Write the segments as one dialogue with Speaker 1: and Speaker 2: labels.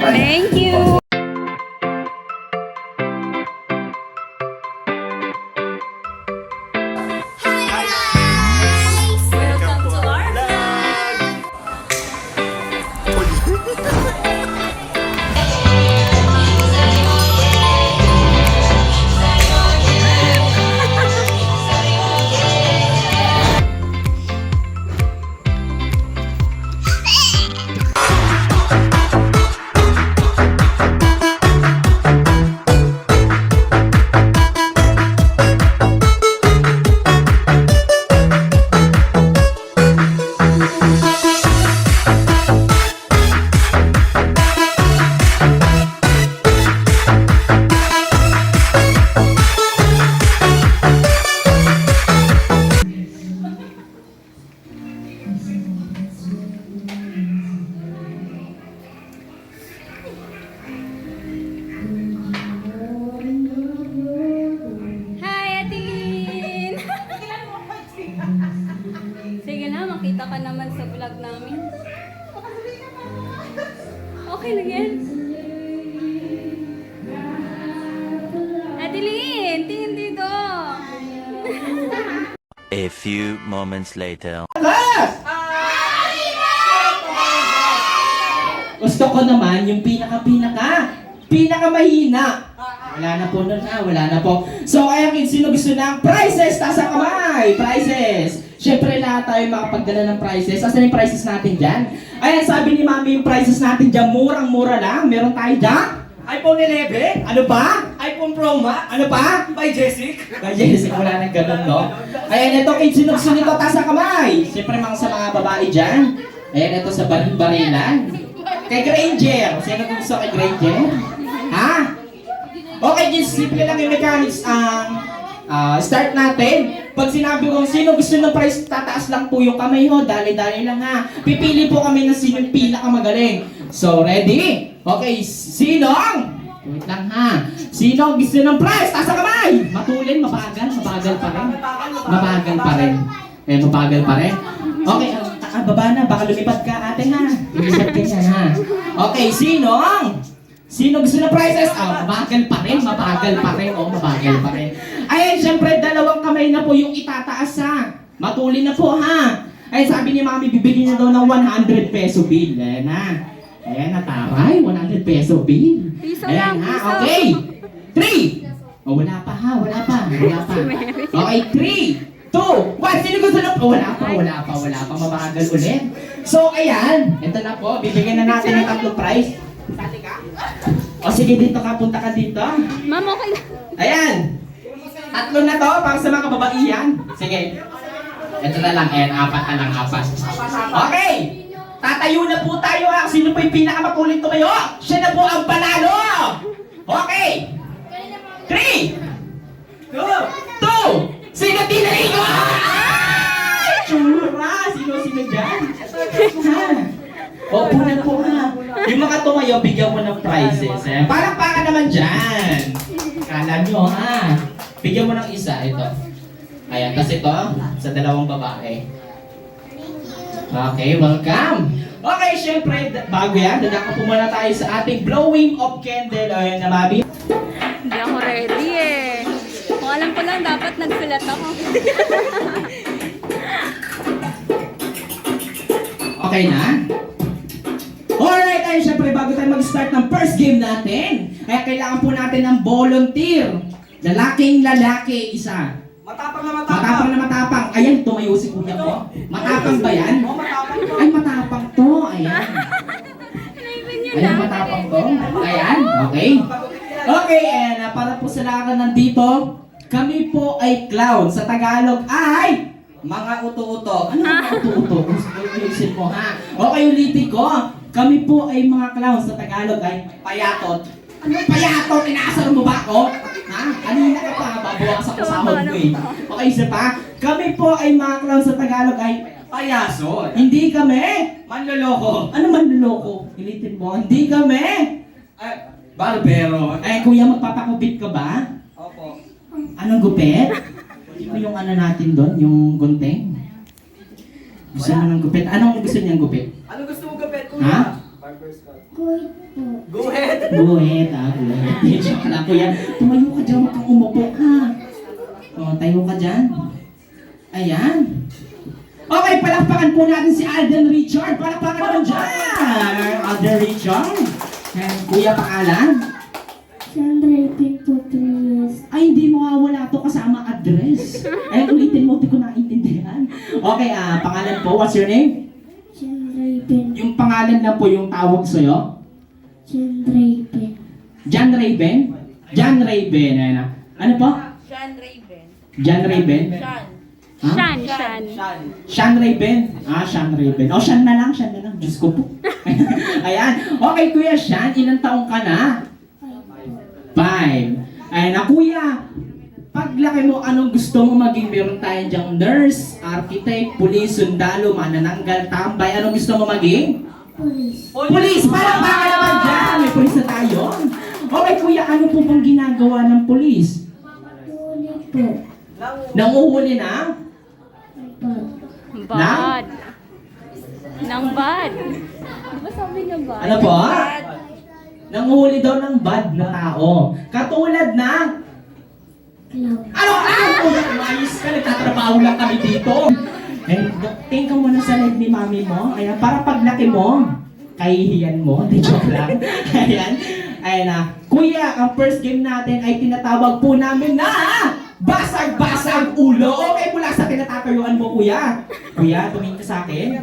Speaker 1: Thank you. Welcome to our vlog. Hi, Atin! Sige na, makita ka naman sa vlog namin. Okay lang yan. Adeline, tingin dito.
Speaker 2: A few moments later.
Speaker 3: Gusto ko naman yung pinakamahina. Wala na po nun wala na po. So kaya sino gusto ng prizes? Taas ang kamay! Prizes! Siyempre lahat tayo makapagdala ng prizes. Asan yung prizes natin dyan? Ayan, sabi ni Mami yung prizes natin dyan, murang-mura lang. Meron tayo dyan.
Speaker 4: iPhone 11?
Speaker 3: Ano pa?
Speaker 4: iPhone Pro Max?
Speaker 3: Ano pa?
Speaker 4: By Jessic?
Speaker 3: Kay Jessica, wala nang ganun, no? Ayan, ito kay sino gusto nito, taas ang kamay! Siyempre sa mga babae dyan. Ayan, ito sa barilan. Kay Granger. Sino gusto kay Granger? Ha? Okay, just simple lang yung mechanics ang start natin. Pag sinabi kong sino gusto ng prize, tataas lang po yung kamay ho. Dali-dali lang ha. Pipili po kami ng sino yung pinakamagaling. So, ready? Okay, sinong? Wait lang ha. Sino gusto ng prize? Taas ang kamay! Matulin, mabagal pa rin. Mabagal pa rin. Mabagal pa rin. Okay, baba na. Baka lumipad ka ate ha. Lumipad ka yan ha. Okay, sinong? Sino gusto ng prizes? Mabagal pa rin. Mabagal pa rin. Ayan, syempre, dalawang kamay na po yung itataas ha. Matulin na po ha. Ay, sabi ni Mami, bibigyan niya daw ng 100 peso bill. Ayan ha. Ayan na, taray. 100 peso bill.
Speaker 1: Piso
Speaker 3: Ayan
Speaker 1: lang,
Speaker 3: ha.
Speaker 1: piso.
Speaker 3: Okay. 3. Wala pa ha. Wala pa. Okay, 3, 2, 1. Sino gusto ng... wala pa. Mabagal ulit. So, ayan. Ito na po. Bibigyan na natin ng tatlong prize. Sali ka? O sige, dito ka. Punta ka dito.
Speaker 1: Ma'am, okay lang.
Speaker 3: Ayan. Tatlo na to para sa mga kababaihan. Sige. Ito na lang. Ayan, apat. Okay. Tatayo na po tayo ha. Sino po yung pinakamakulit tumayo? Siya na po ang panalo. Okay. 3, 2, sino tinaligo? Tsura! Sino dyan? Ha? Opo na po ha. Yung mga tumayo, bigyan mo ng prizes. Parang naman dyan. Kala nyo ha. Bigyan mo ng isa. Ito. Ayan. Tapos ito, sa dalawang babae. Okay, welcome. Okay, syempre, bago yan, dadaka po muna tayo sa ating blowing of candle. Ayan na, Mabi.
Speaker 1: Hindi ako ready eh. Kung alam ko lang, dapat nagsulat ako.
Speaker 3: Okay na? Alright, ay syempre bago tayo mag-start ng first game natin, ay kailangan po natin ng volunteer. Lalaking lalaki, isa.
Speaker 4: Matapang na
Speaker 3: Matapang. Ayan, tumayo si kuya ko. Matapang ba yan?
Speaker 4: Oo, matapang to.
Speaker 3: Ay, matapang to. Ayan. Ayan, matapang to. Ayan, okay. Okay, and para po sa lahat na nandito, kami po ay clown. Sa Tagalog ay mga uto-uto. Ano mga uto-uto? Ayusin mo ha. Okay, ulitin ko. Kami po ay mga clown. Sa Tagalog ay payatot. Ano payatot? Inaasar mo ba ako? Ha? Kanina ka pa, babawasan ko sa sahod mo eh. Okay, isa pa. Kami po ay mga clown sa Tagalog ay
Speaker 4: Payaso.
Speaker 3: hindi kami.
Speaker 4: Manloloko.
Speaker 3: Ano man niloko? Ilitin mo. Hindi kami.
Speaker 4: Ay, barbero.
Speaker 3: Ay, kuya, magpapakupit ka ba?
Speaker 4: Opo.
Speaker 3: Anong gupit? Hindi mo yung ano natin doon, yung gunting? Gusto mo ng gupit? Anong gusto niyang gupit?
Speaker 4: Ano gusto mo gapit,
Speaker 3: Ha?
Speaker 4: kuya? Barber's cut. Go ahead.
Speaker 3: Buhet, buhet. Hindi, joke lang, kuya. Tumayo ka dyan, huwag kang umupo, ha? O, tayo ka dyan. Ayan. Okay, palakpakan po natin si Alden Richard. Palakpakan naman dyan. Alden Richard. Ayan, kuya, pangalan?
Speaker 5: Sandra Pinto Trias.
Speaker 3: Ay, hindi mo wala to kasama address. Ay, ulitin mo, di ko naintindihan. Okay, pangalan po, what's your name?
Speaker 5: Sandra Pinto.
Speaker 3: Yung pangalan na po yung tawag sa'yo?
Speaker 5: Sandra Pinto.
Speaker 3: John Raven? John Raven, ayan na. Ano po?
Speaker 1: Sean Raven.
Speaker 3: John Raven?
Speaker 1: Sean.
Speaker 3: Ha?
Speaker 1: Sean, Sean.
Speaker 4: Shan.
Speaker 3: Sean Raven? Sean Raven. O, Sean na lang, Sean na lang. Diyos ko po. Ayan. Okay, Kuya Sean, ilang taong ka na? 5. Ayan na, Kuya. Paglaki mo, anong gusto mo maging? Meron tayo dyang nurse, architect, pulis, sundalo, manananggal, tambay. Anong gusto mo maging?
Speaker 5: Police.
Speaker 3: Pulis! Parang baka naman dyan! May pulis na tayo. Okay, Kuya, ano po bang ginagawa ng pulis?
Speaker 5: Tuloy po.
Speaker 3: Nanguhuli na?
Speaker 5: Pag.
Speaker 1: Bad. Nang bad. Di ba sabi niya bad?
Speaker 3: Ano po?
Speaker 1: Bad.
Speaker 3: Nanguhuli daw ng bad na tao. Katulad na,
Speaker 5: Clown.
Speaker 3: ano? Umayos ka, nagtatrabaho lang kami dito. Eh, tingin ka muna sa leg ni mami mo. Ayan, para paglaki mo, kahihiyan mo. Di joke lang. Ayan. Ayan na. Kuya, ang first game natin ay tinatawag po namin na basag-basag ulo. Okay, mula sa kinatatayuan mo, kuya. Kuya, tumingin ka sa akin.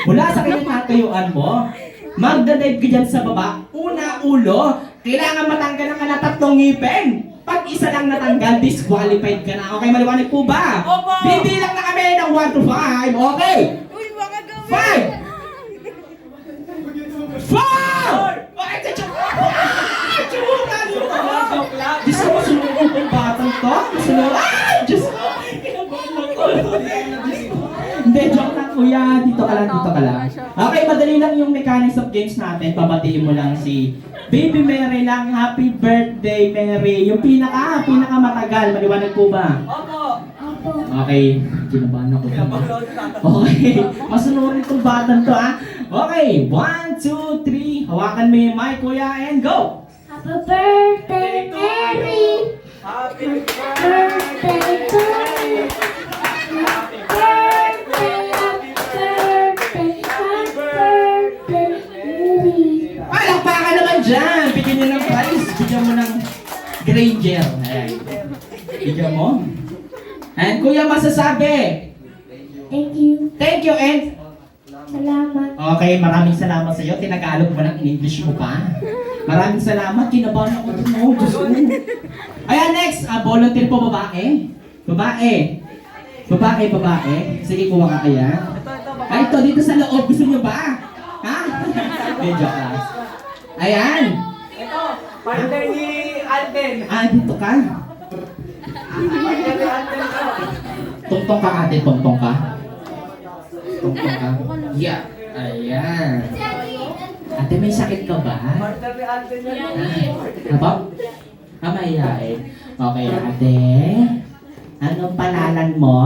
Speaker 3: Mula sa kinatatayuan mo, magdadive ka dyan sa baba. Una, ulo. Kailangan matanggal ang na 3 ngipin. Pag isa lang natanggal, disqualified ka na. Okay, maliwanag po ba?
Speaker 4: Opo!
Speaker 3: Bibilang na kami ng 1 to 5. Okay?
Speaker 1: Uy, baka gawin.
Speaker 3: 5! 4! Okay, Chutan mo!
Speaker 4: Joke lang.
Speaker 3: Diyos ko, sunod yung batang to. Sunod. Ay! Diyos ko! Kinabahan ako. Hindi, joke lang kuya. Dito ka lang, dito ka lang. Okay, madali lang yung mechanics of games natin. Pabatiin mo lang si Baby Mary lang. Happy birthday, Mary. Yung pinaka matagal. Maliwanag po ba?
Speaker 4: Opo.
Speaker 5: Opo.
Speaker 3: Okay. Kinabahan ako.
Speaker 4: Kinabahan.
Speaker 3: Okay. Masunurin itong batang to, ha? Okay. 1, 2, 3. Hawakan mo yung mic, kuya, and go!
Speaker 5: Happy birthday, Mary.
Speaker 4: Happy
Speaker 5: Birthday to you. Happy birthday, happy birthday, happy birthday, Mary.
Speaker 3: Palakpakan naman dyan! Bigyan niyo ng prize. Bigyan mo ng Granger. Ayan. Bigyan mo. And kuya, masasabi.
Speaker 5: Thank you.
Speaker 3: Thank you, and
Speaker 5: Salamat.
Speaker 3: okay, maraming salamat sa iyo. Tinagalog mo ng in-English mo pa. Maraming salamat. Kinabahan ako dun. Oh, Diyos ko. Ayan, next. Volunteer po, babae. Babae. Babae. Sige, kuha ka kaya. Ay, ito, dito sa loob. Gusto niyo ba? Ha? Medyo class. Ayan.
Speaker 4: Ito, partner ni Alden.
Speaker 3: Dito ka.
Speaker 4: Partner ni Alden ka.
Speaker 3: Tungtong ka, ate. Tungtong ka. Tungtong ka. Yeah. Ayan. Ate, may sakit ka ba?
Speaker 4: Partner ni Alden yan.
Speaker 3: Apa? Mayayain. Okay, ate. Anong panalan mo?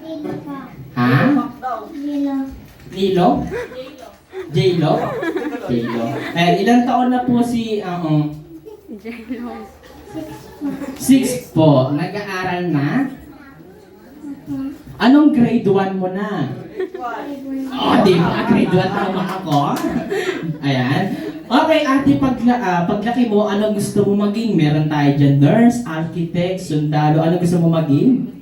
Speaker 5: Nilo pa.
Speaker 3: Ha?
Speaker 5: Nilo.
Speaker 3: Nilo? J-Lo? J-Lo. Ilang taon na po si,
Speaker 1: Jello.
Speaker 3: 6 po. Nag-aaral na? Anong grade 1 mo na? Di ba? Grade 1 tama ako. Ayan. Okay, ate, paglaki mo, anong gusto mo maging? Meron tayo dyan, nurse, architect, sundalo. Ano gusto mo maging?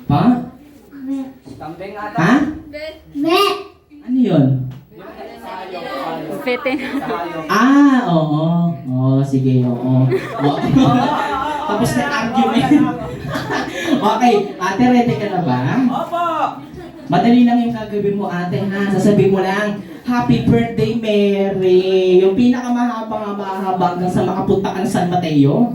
Speaker 3: Pa?
Speaker 5: Me.
Speaker 4: Kambing ata.
Speaker 3: Ha?
Speaker 5: Me.
Speaker 3: Ano yun?
Speaker 1: Veteran.
Speaker 3: Oo. Oo, sige, oo. Tapos na argument. Okay, ate, ready ka na ba?
Speaker 4: Opo.
Speaker 3: Madali lang yung gagawin mo, ate, ha? Sasabihin mo lang, Happy birthday, Mary! Yung pinakamahaba hanggang sa makapunta ka ng San Mateo.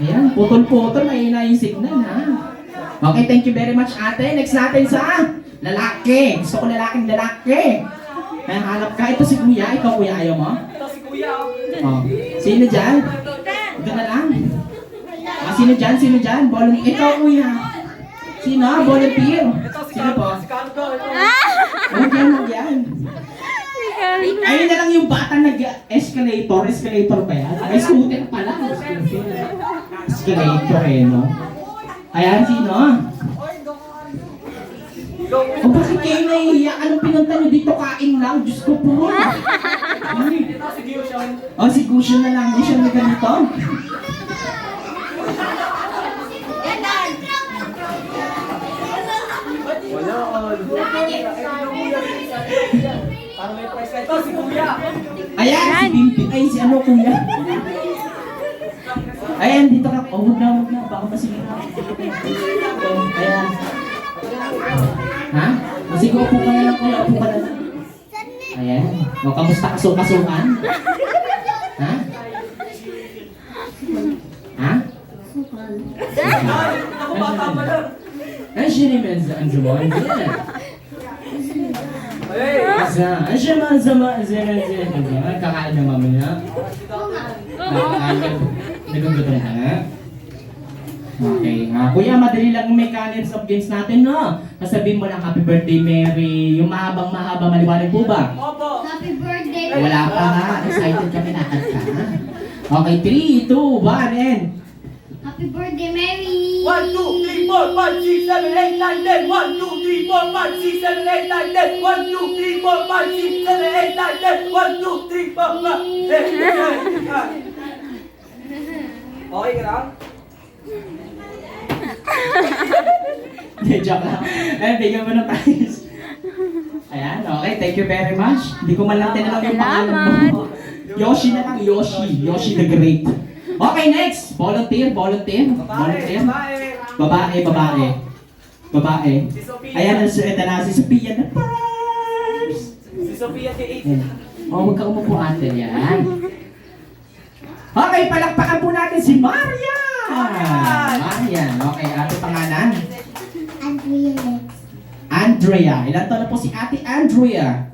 Speaker 3: Ayan, putol-putol, mahina yung signal ha. Okay, thank you very much ate. Next natin sa lalaki. Gusto ko lalaking lalaki. Ay, hanap ka. Ito si kuya. Ikaw kuya, ayaw mo?
Speaker 4: Ito si Kuya.
Speaker 3: Oh. Sino dyan? Ito na lang. Sino dyan? Sino dyan? Ikaw kuya. Sino? Volunteer.
Speaker 4: Ito si
Speaker 3: Sino po?
Speaker 4: Si Cardo. Ito.
Speaker 3: Huwag yan, huwag yan. Ayun na lang yung bata nag-escalator. Escalator ba yan? May scooter pala. Escalator eh, no? Ayan, sino? O bakit kayo nahihiya? Anong pinunta nyo dito? Kain lang. Diyos ko po.
Speaker 4: Ito si Gushan.
Speaker 3: O, si Gushan na lang. Gushan na ganito.
Speaker 4: Wala. Parang may price. Ito si Kuya.
Speaker 3: Ayan, si Bimbing. Ay, si ano, kuya. Ayan, dito ka. Oh, huwag na. Baka masigil na. Ayan. Ha? O sige, upo ka na lang kuya. Upo ka na lang. Ayan. O, kamusta kasukasukan? Ha? Ha?
Speaker 4: Ako bata pa lang.
Speaker 3: Ay, sinimen sa anjumon.
Speaker 4: Ay!
Speaker 3: Asa? Ay, siya man sa kakain na mamaya. Nagugutom ka nga. Okay. Kuya, madali lang yung mechanics of games natin, no? Sasabihin mo lang, happy birthday, Mary. Yung mahaba, maliwanag po ba?
Speaker 4: Opo!
Speaker 5: Happy birthday.
Speaker 3: Wala pa nga. Excited kami na ka. Okay, 3, 2, 1, and...
Speaker 5: Happy birthday, Mary.
Speaker 4: 1, 2, 3, 4, 5, 6, 7, 8, 9, 10. 1, 2, 3, 4, 5, 6, 7, 8, 9, 10. 1, 2, 3, 4, 5, 6, 7, 8, 9, 10. 1, 2, 3, 4, 5, 6, 7, 8, 9. Okay ka lang?
Speaker 3: Hindi, joke lang. Ayan, bigyan mo ng prize. Ayan, okay. Thank you very much. Hindi ko man lang tinanong yung pangalan mo. Yoshi na lang. Yoshi the Great. Okay, next. Volunteer. Babae.
Speaker 4: Si Sophia.
Speaker 3: Ayan, ito na si Sophia na first.
Speaker 4: Si Sophia si 8.
Speaker 3: Ayan. Huwag ka umupo ate. Yan. Okay, palakpakan po natin si Maria. Marian. Okay, ate pangalan?
Speaker 5: Andrea Lex.
Speaker 3: Andrea. Ilan taon na po si ate Andrea?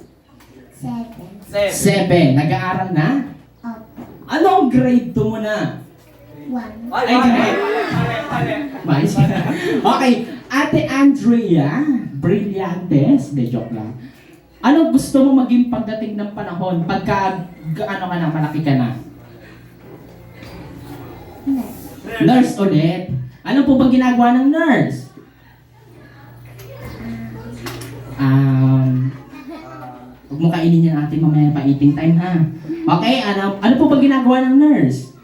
Speaker 5: 7.
Speaker 3: 7. Nag-aaral na?
Speaker 5: Opo.
Speaker 3: Anong grade 2 mo na?
Speaker 5: 1.
Speaker 4: Ay,
Speaker 3: Mais ka na. Okay, ate Andrea, brillantes. De joke lang. Ano gusto mo maging pagdating ng panahon pagka ano ka na, malaki ka na? Nurse ulit. Ano po bang ginagawa ng nurse? Huwag mo kainin yan natin mamaya pa eating time ha. Okay, ano po bang ginagawa ng nurse?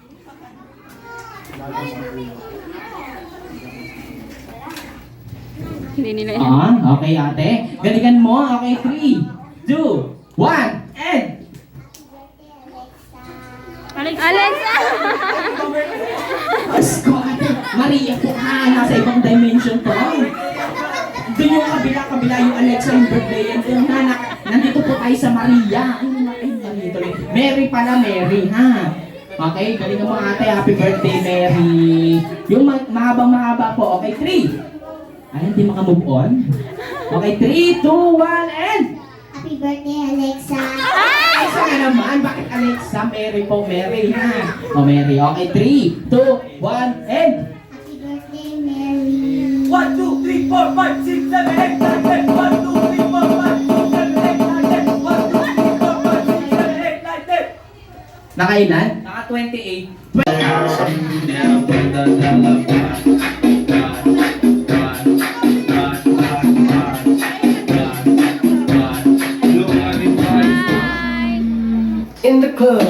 Speaker 1: Hindi nila yan.
Speaker 3: Okay ate. Galingan mo. Okay, 3, 2, 1, and...
Speaker 1: Alexa!
Speaker 3: Asko ate. Maria po ha. Nasa ibang dimension to. Doon yung kabila yung Alexa yung birthday yan. Doon na, nandito po tayo sa Maria. Ay, nandito lang. Mary pala, Mary ha. Okay, galingan mo ate. Happy birthday, Mary. Yung mahaba po. Okay, 3. Ay, hindi makamove on. Okay, 3, 2, 1, and...
Speaker 5: Happy birthday, Alexa.
Speaker 3: Alexa na naman. Bakit Alexa? Mary po, Mary ha. O, Mary. Okay, 3, 2, 1, and...
Speaker 5: Happy birthday, Mary.
Speaker 4: 1, 2, 3, 4, 5, 6, 7, 8, 9, 10. 1, 2, 3, 4, 5, 6, 7, 8, 9, 10. 1, 2, 3, 4, 5, 6, 7, 8, 9, 10.
Speaker 3: Nakailan?
Speaker 4: Naka 28.
Speaker 6: In the club,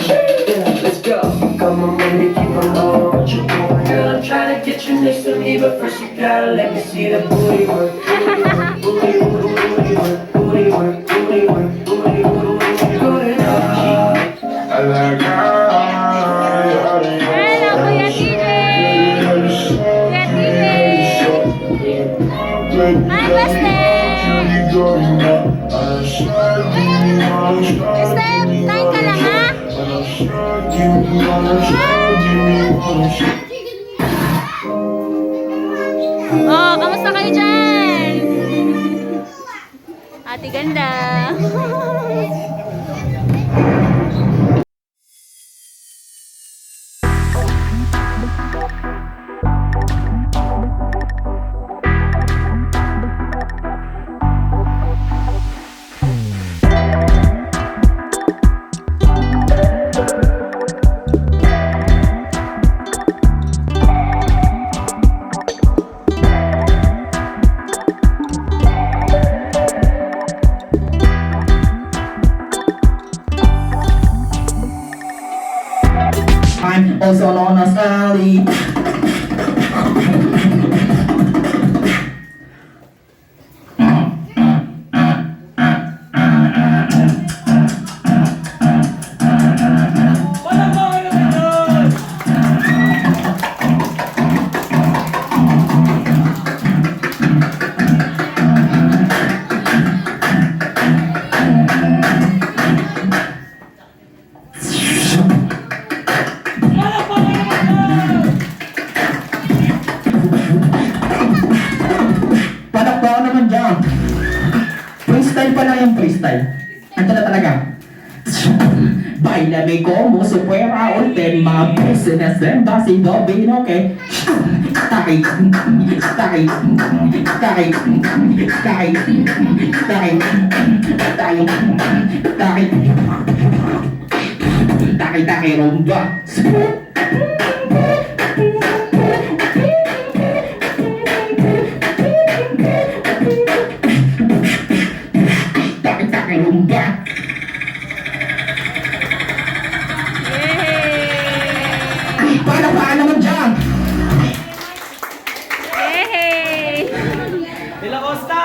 Speaker 6: yeah, let's go. Come on, baby, keep on going, what you doing? Girl, I'm trying to get you next to me, but first you gotta let me see the booty work. Booty work, booty work, booty work, booty work, booty work, booty work. I like
Speaker 1: Hello, Kuya DJ! Hi, Beste! Step, time ka lang ha? Oh, kamusta kayo dyan? Ate ganda.
Speaker 3: I'm also known as Ali.
Speaker 4: Walang mga naman doon!
Speaker 3: Freestyle pa lang yung freestyle. Ito na talaga. Bailame como si fuera un tema business en base domino que Taki Taki Taki Taki Taki Taki Taki Taki rumba Taki Taki rumba Paano naman dyan?
Speaker 1: Yay!
Speaker 4: De La Costa!